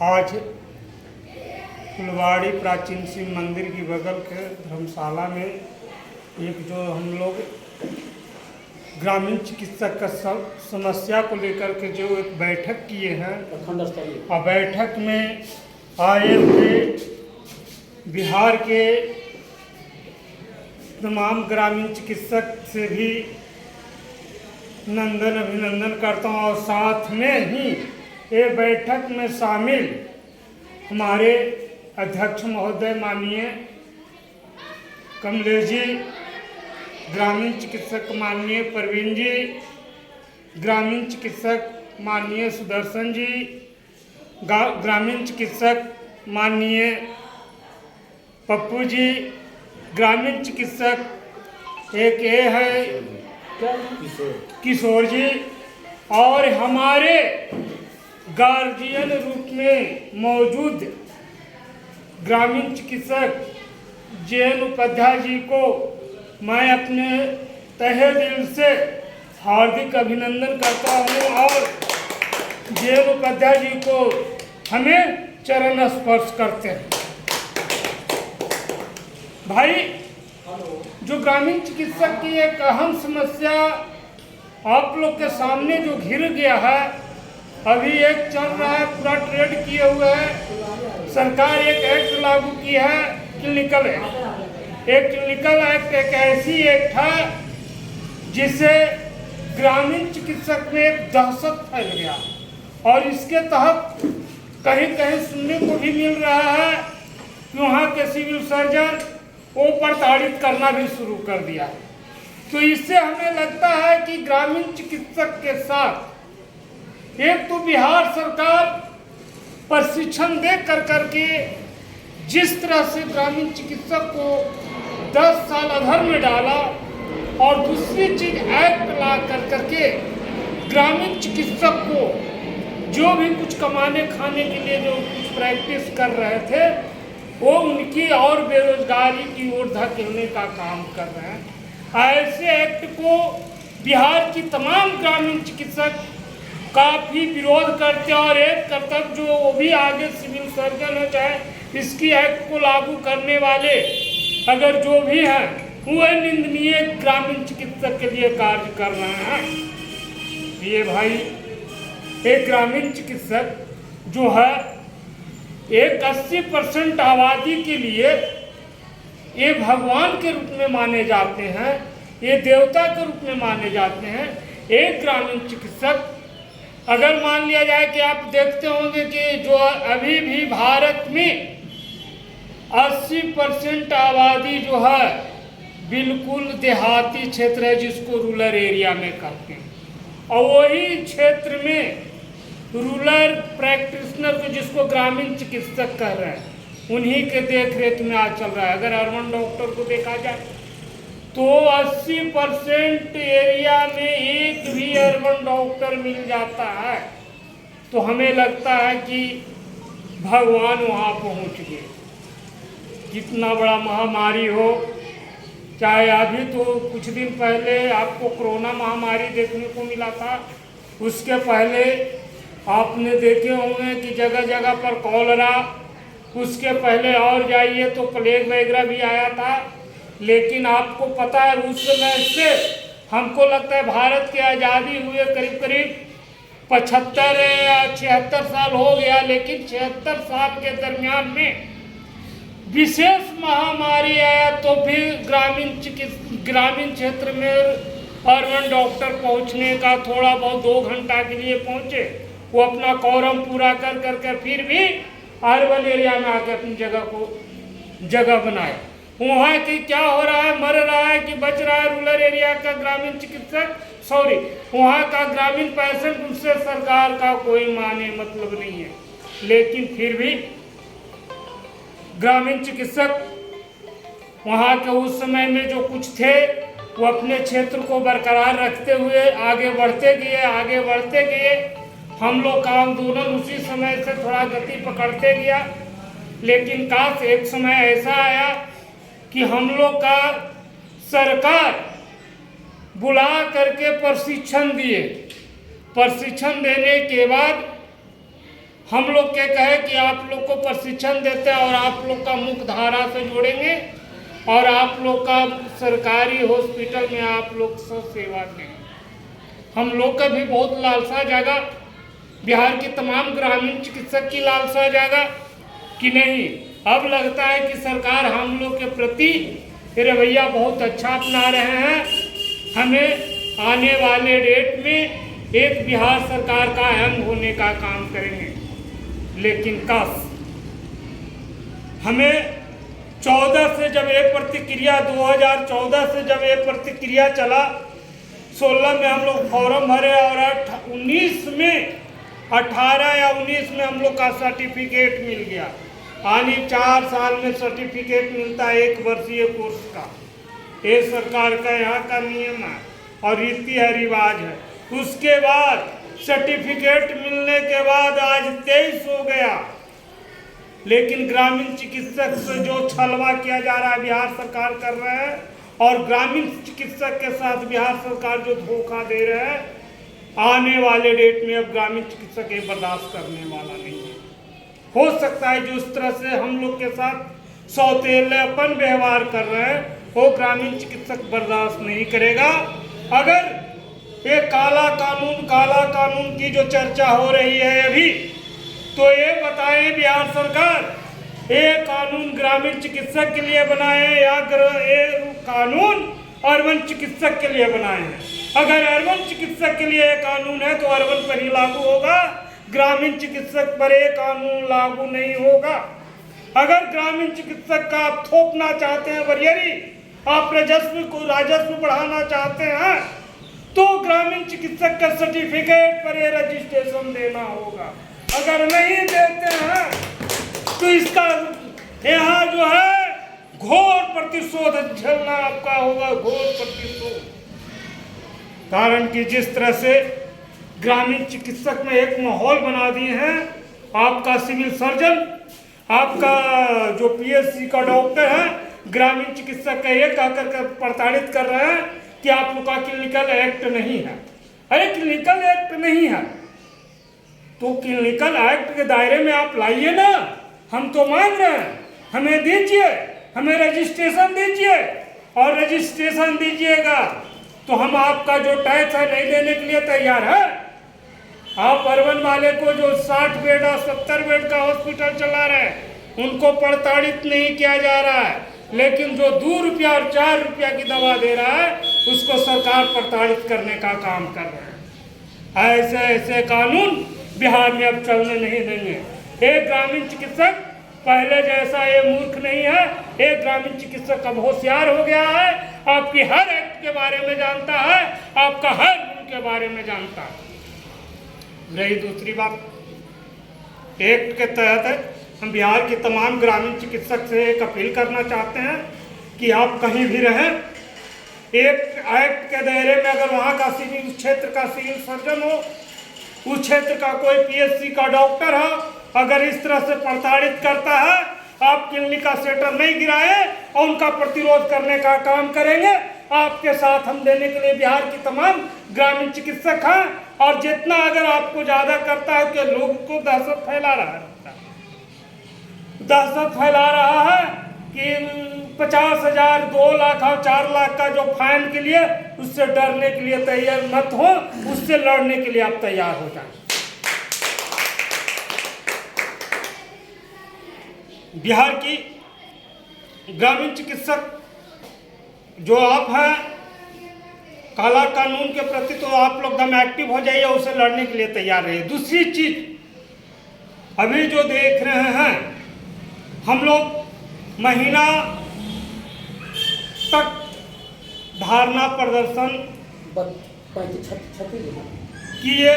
आज फुलवाड़ी प्राचीन शिव मंदिर की बगल के धर्मशाला में एक जो हम लोग ग्रामीण चिकित्सक का समस्या को लेकर के जो एक बैठक किए हैं, और बैठक में आए हुए बिहार के तमाम ग्रामीण चिकित्सक से भी नंदन अभिनंदन करता हूँ। और साथ में ही ये बैठक में शामिल हमारे अध्यक्ष महोदय माननीय कमलेश जी, ग्रामीण चिकित्सक माननीय प्रवीण जी, ग्रामीण चिकित्सक माननीय सुदर्शन जी, ग्रामीण चिकित्सक माननीय पप्पू जी, ग्रामीण चिकित्सक एक ये है किशोर जी, और हमारे गार्जियन रूप में मौजूद ग्रामीण चिकित्सक जैन उपाध्याय जी को मैं अपने तहे दिल से हार्दिक अभिनंदन करता हूं, और जैन उपाध्याय जी को हमें चरण स्पर्श करते हैं। भाई, जो ग्रामीण चिकित्सक की एक अहम समस्या आप लोग के सामने जो घिर गया है, अभी एक चल रहा है, पूरा ट्रेड किए हुए है। सरकार एक एक्ट लागू की है, क्लिनिकल एक्ट। एक क्लिनिकल एक्ट एक ऐसी एक्ट है जिससे ग्रामीण चिकित्सक में एक दहशत फैल गया, और इसके तहत कहीं कहीं सुनने को भी मिल रहा है कि वहाँ के सिविल सर्जन वो प्रताड़ित करना भी शुरू कर दिया है। तो इससे हमें लगता है कि ग्रामीण चिकित्सक के साथ एक तो बिहार सरकार प्रशिक्षण दे करके जिस तरह से ग्रामीण चिकित्सक को 10 साल अधर में डाला, और दूसरी चीज एक्ट ला करके ग्रामीण चिकित्सक को जो भी कुछ कमाने खाने के लिए जो कुछ प्रैक्टिस कर रहे थे वो उनकी और बेरोजगारी की ओर धकेलने का काम कर रहे हैं। ऐसे एक्ट को बिहार की तमाम ग्रामीण चिकित्सक काफ़ी विरोध करते हैं, और एक कर्तव्य जो वो भी आगे सिविल सर्जन हो चाहे इसकी एक्ट को लागू करने वाले अगर जो भी हैं वो निंदनीय ग्रामीण चिकित्सक के लिए कार्य कर रहे हैं। ये भाई, एक ग्रामीण चिकित्सक जो है एक 80% आबादी के लिए ये भगवान के रूप में माने जाते हैं, ये देवता के रूप में माने जाते हैं। एक ग्रामीण चिकित्सक, अगर मान लिया जाए कि आप देखते होंगे कि जो अभी भी भारत में 80% आबादी जो है बिल्कुल देहाती क्षेत्र है, जिसको रूरल एरिया में कहते हैं, और वही क्षेत्र में रूरल प्रैक्टिशनर को जिसको ग्रामीण चिकित्सक कह रहे हैं, उन्हीं के देख रेख में आज चल रहा है। अगर अर्बन डॉक्टर को देखा जाए तो 80% एरिया में एक भी अर्बन डॉक्टर मिल जाता है, तो हमें लगता है कि भगवान वहाँ पहुँच गए। कितना बड़ा महामारी हो, चाहे अभी तो कुछ दिन पहले आपको कोरोना महामारी देखने को मिला था, उसके पहले आपने देखे होंगे कि जगह जगह पर कॉलरा, उसके पहले और जाइए तो प्लेग वगैरह भी आया था। लेकिन आपको पता है उस समय से हमको लगता है भारत की आज़ादी हुए करीब करीब 75 या 76 साल हो गया, लेकिन 76 साल के दरमियान में विशेष महामारी आया तो फिर ग्रामीण क्षेत्र में अर्बन डॉक्टर पहुंचने का थोड़ा बहुत 2 घंटा के लिए पहुंचे, वो अपना कॉरम पूरा कर फिर भी अर्बन एरिया में आकर अपनी जगह बनाए। वहाँ की क्या हो रहा है, मर रहा है कि बच रहा है रूरल एरिया का ग्रामीण चिकित्सक, वहाँ का ग्रामीण पेशेंट, उससे सरकार का कोई माने मतलब नहीं है। लेकिन फिर भी ग्रामीण चिकित्सक वहाँ के उस समय में जो कुछ थे वो अपने क्षेत्र को बरकरार रखते हुए आगे बढ़ते गए। हम लोग का आंदोलन उसी समय से थोड़ा गति पकड़ते गया, लेकिन काश एक समय ऐसा आया कि हम लोग का सरकार बुला करके प्रशिक्षण दिए। प्रशिक्षण देने के बाद हम लोग के कहे कि आप लोग को प्रशिक्षण देते हैं और आप लोग का मुख्य धारा से जोड़ेंगे और आप लोग का सरकारी हॉस्पिटल में आप लोग सब सेवा देंगे। हम लोग का भी बहुत लालसा जागा, बिहार की तमाम ग्रामीण चिकित्सक की लालसा जागा कि नहीं, अब लगता है कि सरकार हम लोग के प्रति रवैया बहुत अच्छा अपना रहे हैं। हमें आने वाले डेट में एक बिहार सरकार का अंग होने का काम करेंगे। लेकिन काश हमें 14 से जब ये प्रतिक्रिया 2014 से जब ये प्रतिक्रिया चला, 16 में हम लोग फॉर्म भरे और 19 में 18 या 19 में हम लोग का सर्टिफिकेट मिल गया। यानी 4 साल में सर्टिफिकेट मिलता है 1 वर्षीय कोर्स का। ये सरकार का यहाँ का नियम है और रीति है, रिवाज है। उसके बाद सर्टिफिकेट मिलने के बाद आज 23 हो गया, लेकिन ग्रामीण चिकित्सक से जो छलवा किया जा रहा है बिहार सरकार कर रहे हैं, और ग्रामीण चिकित्सक के साथ बिहार सरकार जो धोखा दे रहे हैं, आने वाले डेट में अब ग्रामीण चिकित्सक ये बर्दाश्त करने वाला नहीं है। हो सकता है जो इस तरह से हम लोग के साथ सौतेलेपन व्यवहार कर रहे हैं वो ग्रामीण चिकित्सक बर्दाश्त नहीं करेगा। अगर ये काला कानून की जो चर्चा हो रही है अभी, तो ये बताएं बिहार सरकार ये कानून ग्रामीण चिकित्सक के लिए बनाए या ये कानून अर्बन चिकित्सक के लिए बनाए हैं? अगर अर्बन चिकित्सक के लिए कानून है तो अर्बन पर ही लागू होगा, ग्रामीण चिकित्सक पर ये कानून लागू नहीं होगा। अगर ग्रामीण चिकित्सक का आप थोपना चाहते हैं वरियरी, आप राजस्व बढ़ाना चाहते हैं, तो ग्रामीण चिकित्सक का सर्टिफिकेट पर ये रजिस्ट्रेशन देना होगा। अगर नहीं देते हैं तो इसका यहाँ जो है घोर प्रतिशोध झेलना आपका होगा, घोर प्रतिशोध। कारण कि जिस तरह से ग्रामीण चिकित्सक में एक माहौल बना दिए हैं, आपका सिविल सर्जन, आपका जो पीएचसी का डॉक्टर है, ग्रामीण चिकित्सक का ये कहकर प्रताड़ित कर रहे हैं कि आप लोग का क्लिनिकल एक्ट नहीं है। अरे क्लिनिकल एक्ट नहीं है तो क्लिनिकल एक्ट के दायरे में आप लाइए ना, हम तो मांग रहे हैं, हमें दीजिए, हमें रजिस्ट्रेशन दीजिए, और रजिस्ट्रेशन दीजिएगा तो हम आपका जो टैक्स है नहीं देने के लिए तैयार है। आप अर्बन वाले को जो 60 बेड और 70 बेड का हॉस्पिटल चला रहे हैं उनको प्रताड़ित नहीं किया जा रहा है, लेकिन जो 2 रुपया और 4 रुपया की दवा दे रहा है उसको सरकार प्रताड़ित करने का काम कर रहे हैं। ऐसे ऐसे कानून बिहार में अब चलने नहीं देंगे। एक ग्रामीण चिकित्सक पहले जैसा ये मूर्ख नहीं है, एक ग्रामीण चिकित्सक अब होशियार हो गया है, आपकी हर एक्ट के बारे में जानता है, आपका हर रूल के बारे में जानता है। रही दूसरी बात, एक्ट के तहत हम बिहार के तमाम ग्रामीण चिकित्सक से एक अपील करना चाहते हैं कि आप कहीं भी रहें, एक एक्ट के दायरे में अगर वहाँ का सिविल क्षेत्र का सिविल सर्जन हो, उस क्षेत्र का कोई पीएचसी का डॉक्टर हो, अगर इस तरह से प्रताड़ित करता है, आप क्लिनिक का सेटर नहीं गिराए और उनका प्रतिरोध करने का काम करेंगे। आपके साथ हम देने के लिए बिहार की तमाम ग्रामीण चिकित्सक हैं, और जितना अगर आपको ज़्यादा करता है कि लोगों को दहशत फैला रहा है कि 50,000, 2 लाख और 4 लाख का जो फाइन के लिए, उससे डरने के लिए तैयार मत हो, उससे लड़ने के लिए आप तैयार हो जाए। बिहार की ग्रामीण चिकित्सक जो आप हैं, काला कानून के प्रति तो आप लोग एकदम एक्टिव हो जाइए, उसे लड़ने के लिए तैयार रहिए। दूसरी चीज, अभी जो देख रहे हैं हम लोग महीना तक धारणा प्रदर्शन किए,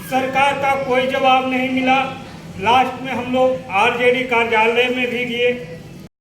सरकार का कोई जवाब नहीं मिला। लास्ट में हम लोग आरजेडी कार्यालय में भी गए,